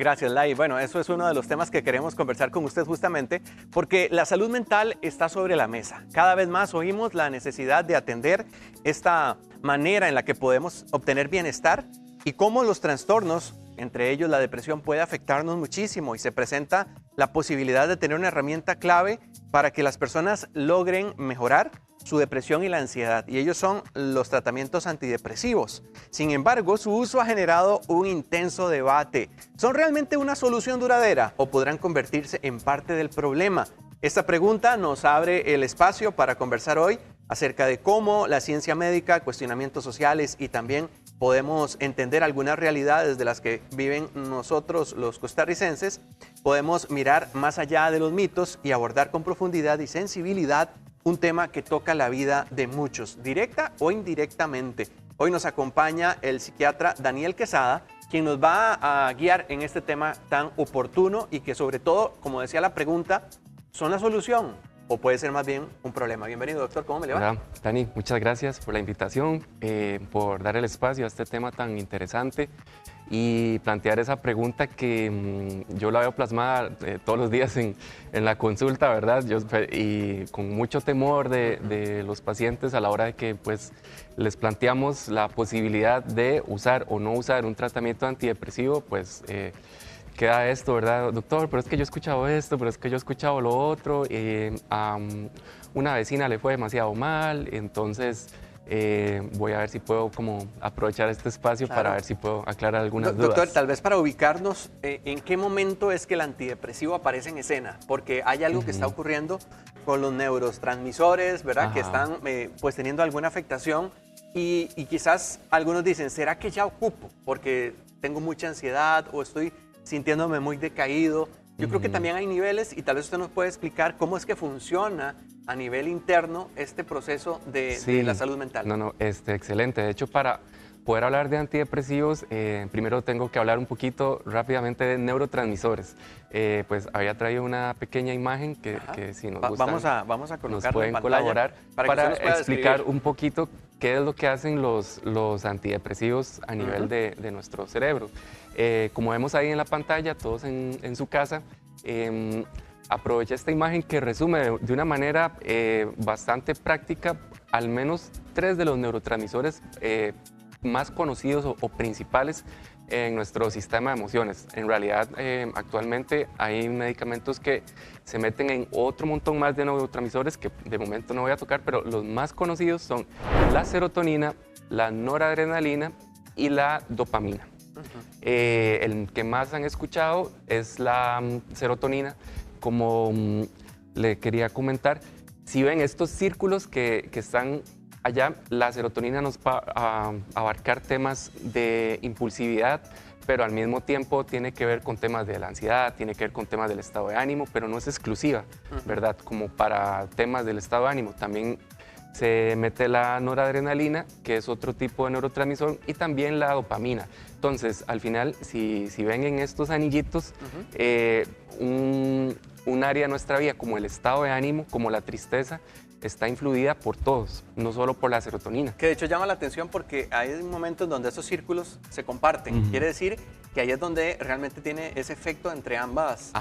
Gracias, Lai. Bueno, eso es uno de los temas que queremos conversar con usted justamente porque la salud mental está sobre la mesa. Cada vez más oímos la necesidad de atender esta manera en la que podemos obtener bienestar y cómo los trastornos, entre ellos la depresión, puede afectarnos muchísimo y se presenta la posibilidad de tener una herramienta clave para que las personas logren mejorar su depresión y la ansiedad, y ellos son los tratamientos antidepresivos. Sin embargo, su uso ha generado un intenso debate. ¿Son realmente una solución duradera o podrán convertirse en parte del problema? Esta pregunta nos abre el espacio para conversar hoy acerca de cómo la ciencia médica, cuestionamientos sociales y también podemos entender algunas realidades de las que viven nosotros los costarricenses. Podemos mirar más allá de los mitos y abordar con profundidad y sensibilidad un tema que toca la vida de muchos, directa o indirectamente. Hoy nos acompaña el psiquiatra Daniel Quesada, quien nos va a guiar en este tema tan oportuno y que sobre todo, como decía la pregunta, ¿son la solución o puede ser más bien un problema? Bienvenido, doctor, ¿cómo me le va? Hola, Dani, muchas gracias por la invitación, por dar el espacio a este tema tan interesante y plantear esa pregunta que yo la veo plasmada todos los días en la consulta, ¿verdad? Y con mucho temor de los pacientes a la hora de que pues, les planteamos la posibilidad de usar o no usar un tratamiento antidepresivo, pues queda esto, ¿verdad? Doctor, pero es que yo he escuchado esto, pero es que yo he escuchado lo otro, a una vecina le fue demasiado mal, entonces voy a ver si puedo como aprovechar este espacio para ver si puedo aclarar algunas dudas. Doctor, tal vez para ubicarnos, ¿en qué momento es que el antidepresivo aparece en escena? Porque hay algo que está ocurriendo con los neurotransmisores, ¿verdad? Que están pues teniendo alguna afectación y quizás algunos dicen, ¿será que ya ocupo? Porque tengo mucha ansiedad o estoy sintiéndome muy decaído. Yo creo que también hay niveles y tal vez usted nos puede explicar cómo es que funciona a nivel interno este proceso de la salud mental. No, excelente. De hecho, para poder hablar de antidepresivos, primero tengo que hablar un poquito rápidamente de neurotransmisores. Pues había traído una pequeña imagen que si nos gustan, vamos a nos pueden colaborar para explicar un poquito qué es lo que hacen los antidepresivos a nivel de nuestro cerebro. Como vemos ahí en la pantalla, todos en su casa, aprovecha esta imagen que resume de una manera bastante práctica al menos 3 de los neurotransmisores más conocidos o principales en nuestro sistema de emociones. En realidad, actualmente hay medicamentos que se meten en otro montón más de neurotransmisores que de momento no voy a tocar, pero los más conocidos son la serotonina, la noradrenalina y la dopamina. El que más han escuchado es la serotonina. Como le quería comentar, si ven estos círculos que están allá, la serotonina nos va a abarcar temas de impulsividad, pero al mismo tiempo tiene que ver con temas de la ansiedad, tiene que ver con temas del estado de ánimo, pero no es exclusiva, ¿verdad? Como para temas del estado de ánimo, también se mete la noradrenalina, que es otro tipo de neurotransmisor, y también la dopamina. Entonces, al final, si ven en estos anillitos, un área de nuestra vida, como el estado de ánimo, como la tristeza, está influida por todos, no solo por la serotonina. Que de hecho llama la atención porque hay momentos donde esos círculos se comparten. Quiere decir que ahí es donde realmente tiene ese efecto entre ambas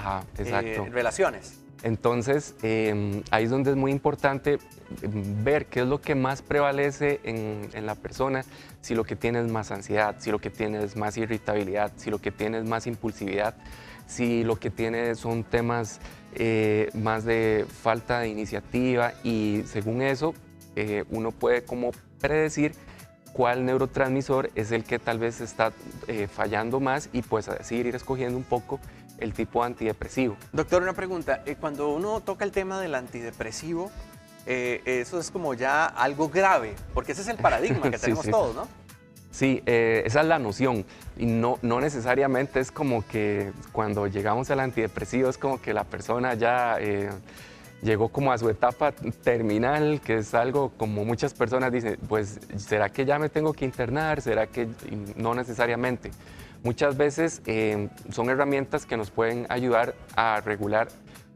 relaciones. Entonces, ahí es donde es muy importante ver qué es lo que más prevalece en la persona, si lo que tiene es más ansiedad, si lo que tiene es más irritabilidad, si lo que tiene es más impulsividad, si lo que tiene son temas más de falta de iniciativa, y según eso uno puede como predecir cuál neurotransmisor es el que tal vez está fallando más y pues así ir escogiendo un poco el tipo antidepresivo. Doctor, una pregunta. Cuando uno toca el tema del antidepresivo, eso es como ya algo grave, porque ese es el paradigma que tenemos todos, ¿no? Sí, esa es la noción y no necesariamente es como que cuando llegamos al antidepresivo es como que la persona ya llegó como a su etapa terminal, que es algo como muchas personas dicen, pues ¿será que ya me tengo que internar? ¿Será que no necesariamente? Muchas veces son herramientas que nos pueden ayudar a regular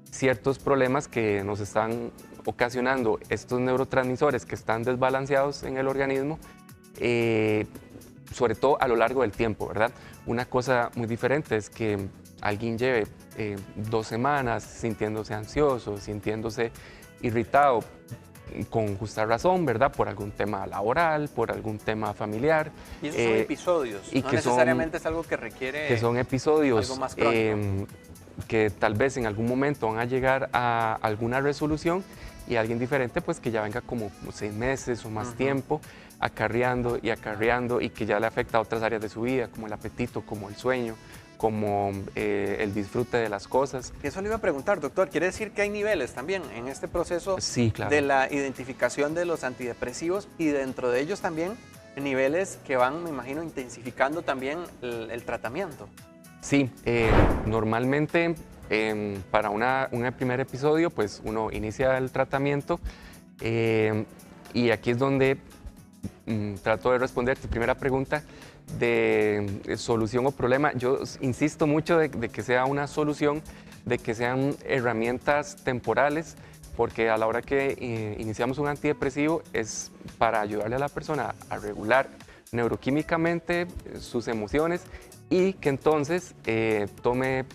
ciertos problemas que nos están ocasionando estos neurotransmisores que están desbalanceados en el organismo, sobre todo a lo largo del tiempo, ¿verdad? una cosa muy diferente es que alguien lleve 2 semanas sintiéndose ansioso, sintiéndose irritado, con justa razón, ¿verdad? Por algún tema laboral, por algún tema familiar. Y esos son episodios, y no que necesariamente es algo que requiere que son episodios algo más crónico. Que tal vez en algún momento van a llegar a alguna resolución, y alguien diferente pues que ya venga como 6 meses o más tiempo acarreando y que ya le afecta a otras áreas de su vida, como el apetito, como el sueño, como el disfrute de las cosas. Eso le iba a preguntar, doctor. ¿Quiere decir que hay niveles también en este proceso sí, claro, de la identificación de los antidepresivos, y dentro de ellos también niveles que van, me imagino, intensificando también el tratamiento? Sí, normalmente para un primer episodio pues uno inicia el tratamiento, y aquí es donde trato de responder tu primera pregunta de solución o problema. Yo insisto mucho de que sea una solución, de que sean herramientas temporales, porque a la hora que iniciamos un antidepresivo es para ayudarle a la persona a regular neuroquímicamente sus emociones, y que entonces tome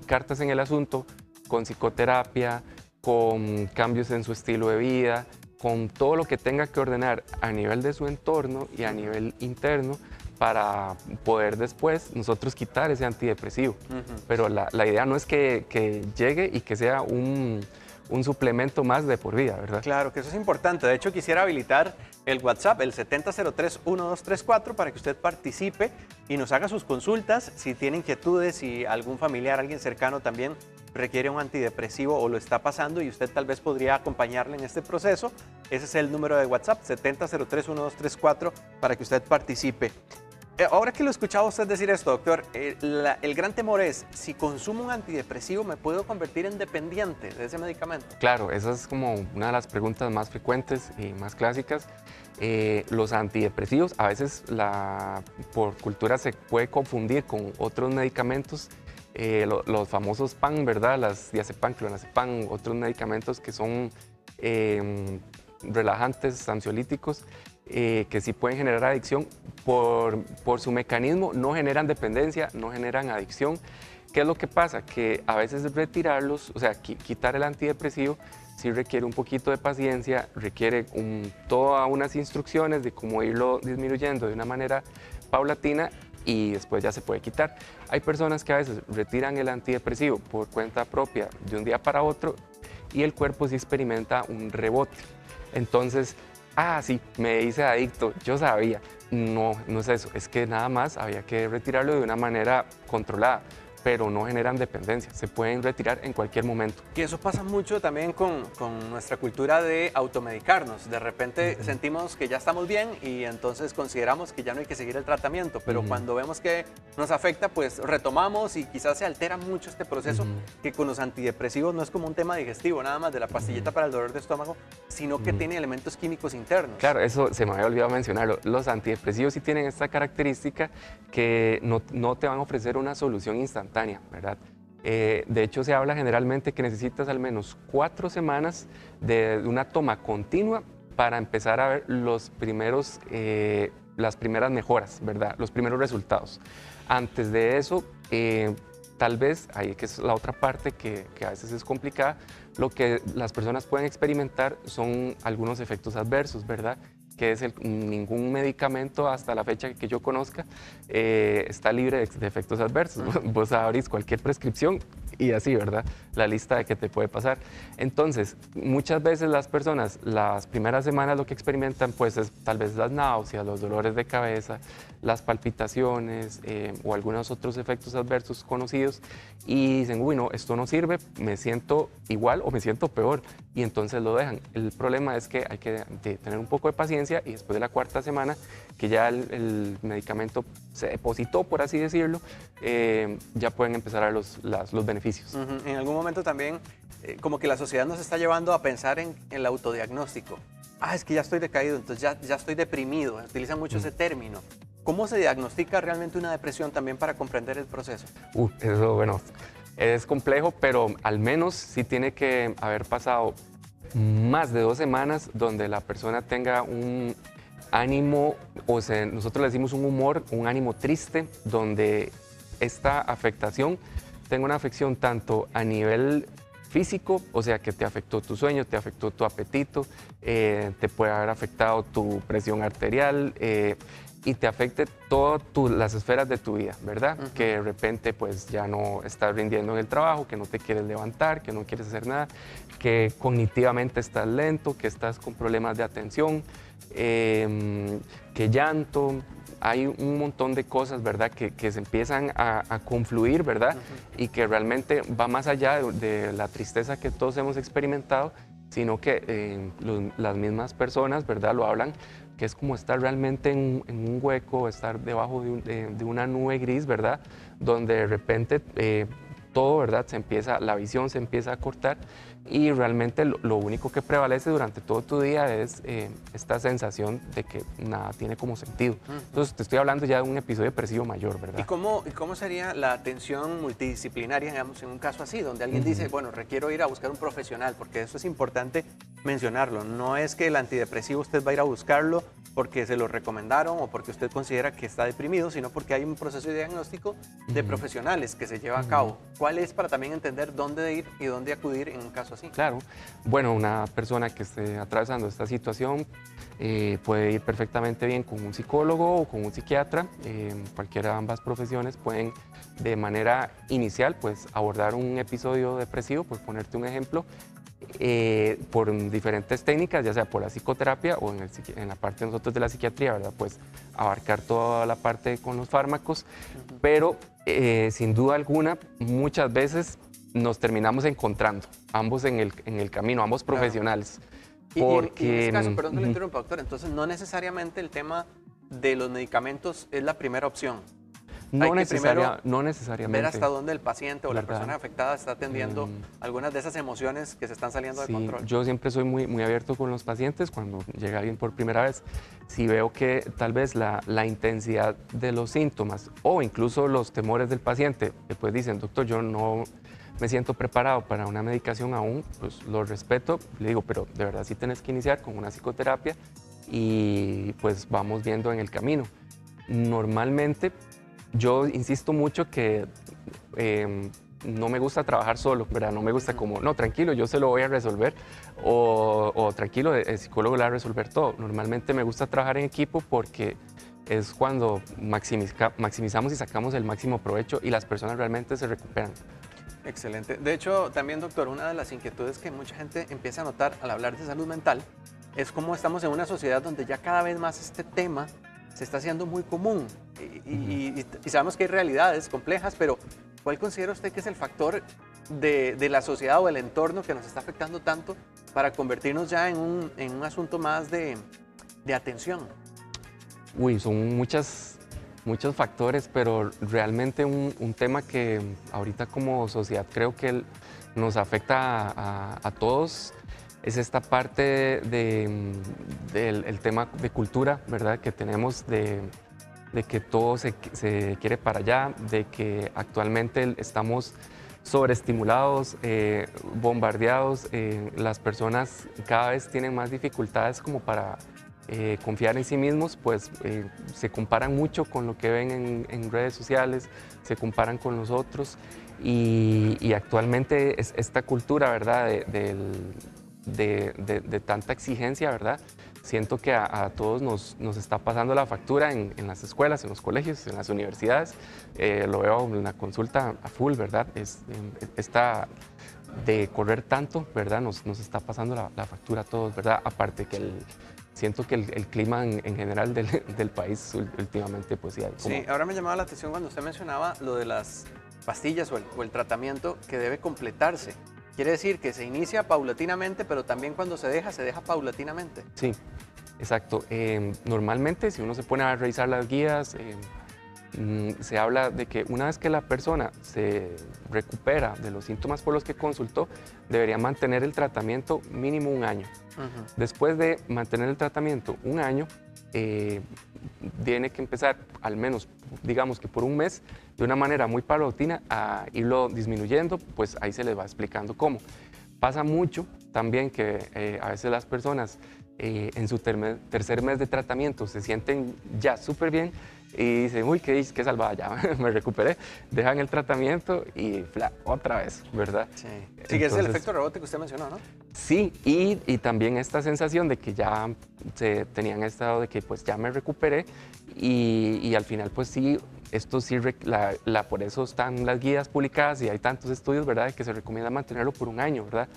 cartas en el asunto con psicoterapia, con cambios en su estilo de vida, con todo lo que tenga que ordenar a nivel de su entorno y a nivel interno, para poder después nosotros quitar ese antidepresivo. Pero la idea no es que llegue y que sea un suplemento más de por vida, ¿verdad? Claro, que eso es importante. De hecho, quisiera habilitar el WhatsApp, el 7003-1234, para que usted participe y nos haga sus consultas. Si tiene inquietudes, si algún familiar, alguien cercano también requiere un antidepresivo o lo está pasando y usted tal vez podría acompañarle en este proceso, ese es el número de WhatsApp, 7003-1234, para que usted participe. Ahora que lo escuchaba usted decir esto, doctor, el gran temor es, si consumo un antidepresivo, ¿me puedo convertir en dependiente de ese medicamento? Claro, esa es como una de las preguntas más frecuentes y más clásicas. Los antidepresivos, a veces por cultura se puede confundir con otros medicamentos, los famosos PAN, ¿verdad? Las diazepam, clonazepam, otros medicamentos que son relajantes, ansiolíticos, que sí pueden generar adicción. Por su mecanismo no generan dependencia, no generan adicción. ¿Qué es lo que pasa? Que a veces retirarlos, o sea, quitar el antidepresivo, sí requiere un poquito de paciencia, requiere todas unas instrucciones de cómo irlo disminuyendo de una manera paulatina, y después ya se puede quitar. Hay personas que a veces retiran el antidepresivo por cuenta propia de un día para otro, y el cuerpo sí experimenta un rebote. Entonces, sí, me hice adicto, yo sabía. No, no es eso, es que nada más había que retirarlo de una manera controlada, pero no generan dependencia, se pueden retirar en cualquier momento. Y eso pasa mucho también con nuestra cultura de automedicarnos. De repente sentimos que ya estamos bien y entonces consideramos que ya no hay que seguir el tratamiento, pero cuando vemos que nos afecta, pues retomamos, y quizás se altera mucho este proceso, que con los antidepresivos no es como un tema digestivo, nada más de la pastillita para el dolor de estómago, sino que tiene elementos químicos internos. Claro, eso se me había olvidado mencionarlo. Los antidepresivos sí tienen esta característica que no te van a ofrecer una solución instantánea, ¿verdad? De hecho, se habla generalmente que necesitas al menos 4 semanas de una toma continua para empezar a ver las primeras mejoras, ¿verdad? Los primeros resultados. Antes de eso, tal vez, ahí que es la otra parte que a veces es complicada, lo que las personas pueden experimentar son algunos efectos adversos, ¿verdad? Que es ningún medicamento hasta la fecha que yo conozca está libre de efectos adversos. Vos abrís cualquier prescripción y así, ¿verdad? La lista de qué te puede pasar. Entonces, muchas veces las personas, las primeras semanas lo que experimentan pues es tal vez las náuseas, los dolores de cabeza, las palpitaciones o algunos otros efectos adversos conocidos, y dicen, uy, no, esto no sirve, me siento igual o me siento peor, y entonces lo dejan. El problema es que hay que tener un poco de paciencia, y después de la 4ª semana, que ya el medicamento se depositó, por así decirlo, ya pueden empezar a ver los beneficios. En algún momento también, como que la sociedad nos está llevando a pensar en el autodiagnóstico. Es que ya estoy decaído, entonces ya estoy deprimido. Utilizan mucho ese término. ¿Cómo se diagnostica realmente una depresión también para comprender el proceso? Eso, bueno, es complejo, pero al menos sí tiene que haber pasado más de 2 semanas donde la persona tenga un ánimo, nosotros le decimos un humor, un ánimo triste, donde esta afectación tenga una afección tanto a nivel físico, o sea, que te afectó tu sueño, te afectó tu apetito, te puede haber afectado tu presión arterial y te afecte todas las esferas de tu vida, ¿verdad? Que de repente pues ya no estás rindiendo en el trabajo, que no te quieres levantar, que no quieres hacer nada, que cognitivamente estás lento, que estás con problemas de atención, que llanto. Hay un montón de cosas, ¿verdad?, que se empiezan a confluir, ¿verdad? Y que realmente va más allá de la tristeza que todos hemos experimentado, sino que las mismas personas, ¿verdad?, lo hablan, que es como estar realmente en un hueco, estar debajo de una nube gris, ¿verdad?, donde de repente todo, ¿verdad?, la visión se empieza a cortar y realmente lo único que prevalece durante todo tu día es esta sensación de que nada tiene como sentido. Entonces te estoy hablando ya de un episodio depresivo mayor, ¿verdad? ¿Y cómo sería la atención multidisciplinaria, digamos, en un caso así, donde alguien dice, bueno, requiero ir a buscar un profesional, porque eso es importante mencionarlo. No es que el antidepresivo usted va a ir a buscarlo porque se lo recomendaron o porque usted considera que está deprimido, sino porque hay un proceso de diagnóstico de profesionales que se lleva a cabo. ¿Cuál es para también entender dónde ir y dónde acudir en un caso así? Claro. Bueno, una persona que esté atravesando esta situación puede ir perfectamente bien con un psicólogo o con un psiquiatra. Cualquiera de ambas profesiones pueden de manera inicial pues abordar un episodio depresivo, por ponerte un ejemplo, por diferentes técnicas, ya sea por la psicoterapia o en la parte de nosotros de la psiquiatría, ¿verdad? Pues abarcar toda la parte con los fármacos, pero sin duda alguna muchas veces nos terminamos encontrando, ambos en el camino, ambos profesionales. Porque, y en este caso, perdón que le interrumpa, doctor, entonces no necesariamente el tema de los medicamentos es la primera opción. No necesariamente. Ver hasta dónde el paciente o la persona afectada está atendiendo algunas de esas emociones que se están saliendo de control. Yo siempre soy muy abierto con los pacientes cuando llega alguien por primera vez. Si veo que tal vez la intensidad de los síntomas o incluso los temores del paciente, después dicen, doctor, yo no me siento preparado para una medicación aún, pues lo respeto, le digo, pero de verdad sí tienes que iniciar con una psicoterapia y pues vamos viendo en el camino. Normalmente yo insisto mucho que no me gusta trabajar solo, ¿verdad? No me gusta como, no, tranquilo, yo se lo voy a resolver o tranquilo, el psicólogo le va a resolver todo. Normalmente me gusta trabajar en equipo porque es cuando maximizamos y sacamos el máximo provecho y las personas realmente se recuperan. Excelente. De hecho, también, doctor, una de las inquietudes que mucha gente empieza a notar al hablar de salud mental es cómo estamos en una sociedad donde ya cada vez más este tema se está haciendo muy común y sabemos que hay realidades complejas, pero ¿cuál considera usted que es el factor de la sociedad o el entorno que nos está afectando tanto para convertirnos ya en un asunto más de atención? Uy, son muchos factores, pero realmente un tema que ahorita como sociedad creo que nos afecta a todos es esta parte del tema de cultura, ¿verdad? Que tenemos de que todo se quiere para allá, de que actualmente estamos sobreestimulados, bombardeados, las personas cada vez tienen más dificultades como para confiar en sí mismos, pues se comparan mucho con lo que ven en redes sociales, se comparan con los otros y actualmente esta cultura, ¿verdad?, de tanta exigencia, ¿verdad? Siento que a todos nos está pasando la factura en las escuelas, en los colegios, en las universidades. Lo veo en la consulta a full, ¿verdad? Esta de correr tanto, ¿verdad? Nos está pasando la factura a todos, ¿verdad? Aparte que siento que el clima en general del país últimamente, pues sí hay como... Sí, ahora me llamaba la atención cuando usted mencionaba lo de las pastillas o el tratamiento que debe completarse. Quiere decir que se inicia paulatinamente, pero también cuando se deja paulatinamente. Sí, exacto. Normalmente, si uno se pone a revisar las guías, se habla de que una vez que la persona se recupera de los síntomas por los que consultó, debería mantener el tratamiento mínimo un año. Después de mantener el tratamiento un año, tiene que empezar al menos, digamos que por un mes, de una manera muy paulatina a irlo disminuyendo, pues ahí se les va explicando cómo. Pasa mucho también que a veces las personas en su tercer mes de tratamiento se sienten ya súper bien y dicen, uy, qué salvada, ya me recuperé, dejan el tratamiento y otra vez, ¿verdad? Sí, sí, que es el efecto rebote que usted mencionó, ¿no? Sí, y también esta sensación de que ya se tenían estado de que pues ya me recuperé y al final pues sí, esto sí, por eso están las guías publicadas y hay tantos estudios, ¿verdad?, de que se recomienda mantenerlo por un año, ¿verdad?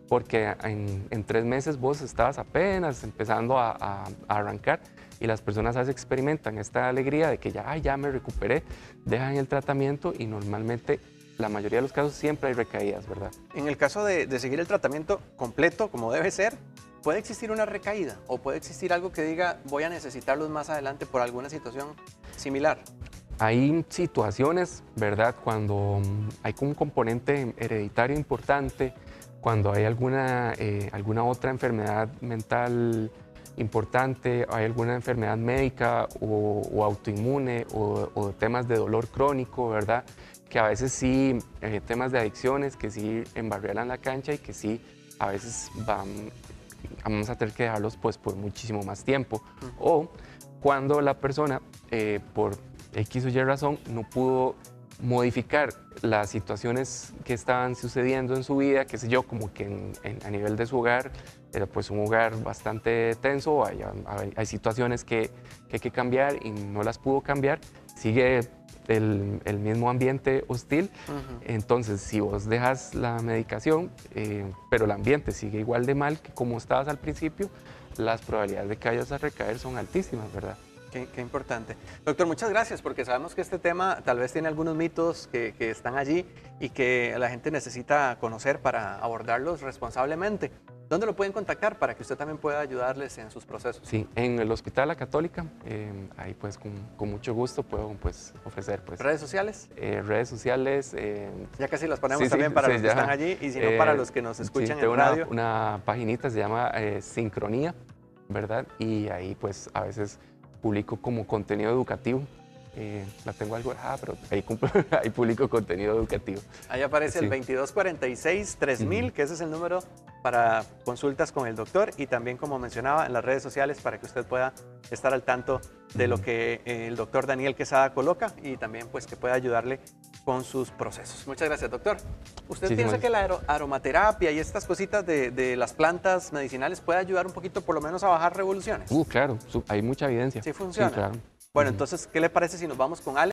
Porque en 3 meses vos estabas apenas empezando a arrancar y las personas a veces experimentan esta alegría de que ya me recuperé, dejan el tratamiento y normalmente la mayoría de los casos siempre hay recaídas, ¿verdad? En el caso de seguir el tratamiento completo como debe ser, ¿puede existir una recaída o puede existir algo que diga voy a necesitarlos más adelante por alguna situación similar? Hay situaciones, ¿verdad?, cuando hay un componente hereditario importante, cuando hay alguna otra enfermedad mental importante, hay alguna enfermedad médica o autoinmune o temas de dolor crónico, ¿verdad?, que a veces sí, temas de adicciones que sí embarrieran la cancha y que sí a veces vamos a tener que dejarlos pues por muchísimo más tiempo. O cuando la persona por X o Y razón no pudo modificar las situaciones que estaban sucediendo en su vida, qué sé yo, como que a nivel de su hogar era pues un hogar bastante tenso, hay situaciones que hay que cambiar y no las pudo cambiar, sigue el mismo ambiente hostil, entonces si vos dejas la medicación, pero el ambiente sigue igual de mal que como estabas al principio, las probabilidades de que vayas a recaer son altísimas, ¿verdad? Qué importante. Doctor, muchas gracias, porque sabemos que este tema tal vez tiene algunos mitos que están allí y que la gente necesita conocer para abordarlos responsablemente. ¿Dónde lo pueden contactar para que usted también pueda ayudarles en sus procesos? Sí, en el Hospital La Católica, ahí pues con mucho gusto puedo pues ofrecer pues... ¿Redes sociales? Redes sociales... ya casi las ponemos también para los que están allí y si no para los que nos escuchan en radio. Una paginita se llama Sincronía, ¿verdad? Y ahí pues a veces publico como contenido educativo. La tengo algo, pero ahí publico contenido educativo. Ahí aparece el 2246-3000, que ese es el número para consultas con el doctor y también, como mencionaba, en las redes sociales para que usted pueda estar al tanto de lo que el doctor Daniel Quesada coloca y también pues que pueda ayudarle con sus procesos. Muchas gracias, doctor. ¿Usted piensa que la aromaterapia y estas cositas de las plantas medicinales puede ayudar un poquito por lo menos a bajar revoluciones? Claro, hay mucha evidencia. ¿Sí funciona? Sí, claro. Bueno, entonces, ¿qué le parece si nos vamos con Ale?